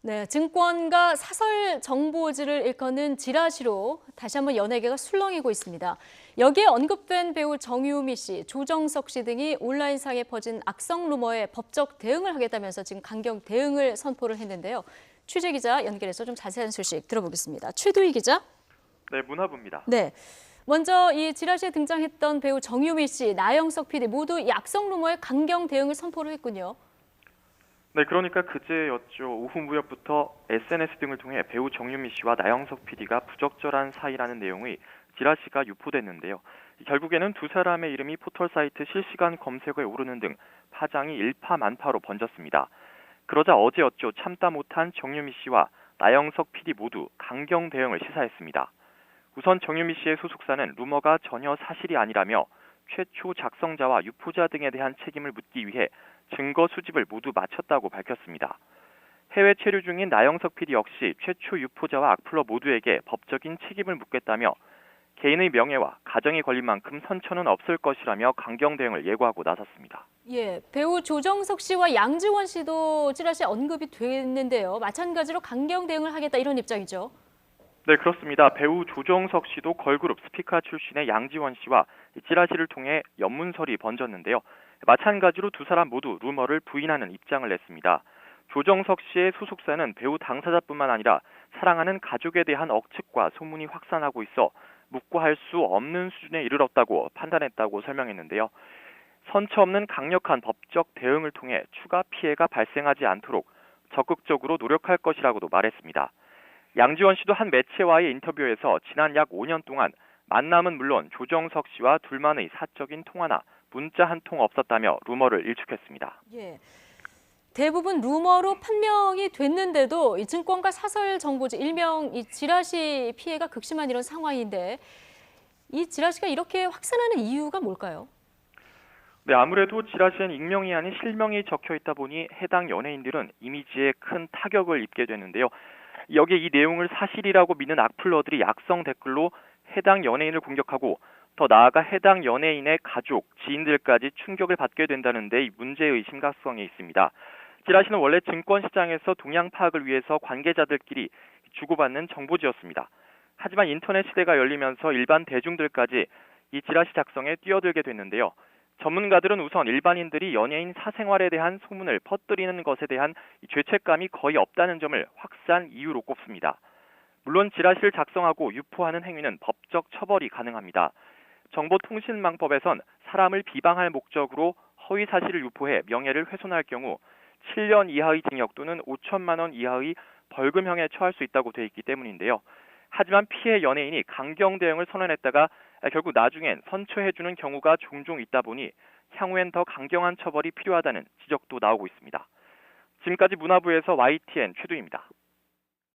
네, 증권가 사설 정보지를 일컫는 지라시로 다시 한번 연예계가 술렁이고 있습니다. 여기에 언급된 배우 정유미 씨, 조정석 씨 등이 온라인상에 퍼진 악성 루머에 법적 대응을 하겠다면서 지금 강경 대응을 선포를 했는데요. 취재 기자 연결해서 좀 자세한 소식 들어보겠습니다. 최두희 기자. 네, 문화부입니다. 네. 먼저 이 지라시에 등장했던 배우 정유미 씨, 나영석 PD 모두 이 악성 루머에 강경 대응을 선포를 했군요. 네, 그러니까 그제였죠. 오후 무렵부터 SNS 등을 통해 배우 정유미 씨와 나영석 PD가 부적절한 사이라는 내용의 지라시가 유포됐는데요. 결국에는 두 사람의 이름이 포털 사이트 실시간 검색어에 오르는 등 파장이 일파만파로 번졌습니다. 그러자 어제였죠. 참다 못한 정유미 씨와 나영석 PD 모두 강경 대응을 시사했습니다. 우선 정유미 씨의 소속사는 루머가 전혀 사실이 아니라며 최초 작성자와 유포자 등에 대한 책임을 묻기 위해 증거 수집을 모두 마쳤다고 밝혔습니다. 해외 체류 중인 나영석 PD 역시 최초 유포자와 악플러 모두에게 법적인 책임을 묻겠다며 개인의 명예와 가정이 걸린 만큼 선처는 없을 것이라며 강경 대응을 예고하고 나섰습니다. 예, 배우 조정석 씨와 양지원 씨도 찌라시에 언급이 됐는데요. 마찬가지로 강경 대응을 하겠다 이런 입장이죠. 네, 그렇습니다. 배우 조정석 씨도 걸그룹 스피카 출신의 양지원 씨와 찌라시를 통해 연문설이 번졌는데요. 마찬가지로 두 사람 모두 루머를 부인하는 입장을 냈습니다. 조정석 씨의 소속사는 배우 당사자뿐만 아니라 사랑하는 가족에 대한 억측과 소문이 확산하고 있어 묵과할 수 없는 수준에 이르렀다고 판단했다고 설명했는데요. 선처 없는 강력한 법적 대응을 통해 추가 피해가 발생하지 않도록 적극적으로 노력할 것이라고도 말했습니다. 양지원 씨도 한 매체와의 인터뷰에서 지난 약 5년 동안 만남은 물론 조정석 씨와 둘만의 사적인 통화나 문자 한 통 없었다며 루머를 일축했습니다. 예. 대부분 루머로 판명이 됐는데도 이 증권가 사설 정보지 일명 이 지라시 피해가 극심한 이런 상황인데 이 지라시가 이렇게 확산하는 이유가 뭘까요? 네, 아무래도 지라시엔 익명이 아닌 실명이 적혀 있다 보니 해당 연예인들은 이미지에 큰 타격을 입게 되는데요. 여기에 이 내용을 사실이라고 믿는 악플러들이 악성 댓글로 해당 연예인을 공격하고 더 나아가 해당 연예인의 가족, 지인들까지 충격을 받게 된다는 데 문제의 심각성이 있습니다. 지라시는 원래 증권시장에서 동향 파악을 위해서 관계자들끼리 주고받는 정보지였습니다. 하지만 인터넷 시대가 열리면서 일반 대중들까지 이 지라시 작성에 뛰어들게 됐는데요. 전문가들은 우선 일반인들이 연예인 사생활에 대한 소문을 퍼뜨리는 것에 대한 죄책감이 거의 없다는 점을 확실한 이유로 꼽습니다. 물론 지라시를 작성하고 유포하는 행위는 법적 처벌이 가능합니다. 정보통신망법에선 사람을 비방할 목적으로 허위 사실을 유포해 명예를 훼손할 경우 7년 이하의 징역 또는 5천만 원 이하의 벌금형에 처할 수 있다고 돼 있기 때문인데요. 하지만 피해 연예인이 강경 대응을 선언했다가 결국 나중엔 선처해주는 경우가 종종 있다 보니 향후엔 더 강경한 처벌이 필요하다는 지적도 나오고 있습니다. 지금까지 문화부에서 YTN 최두희입니다.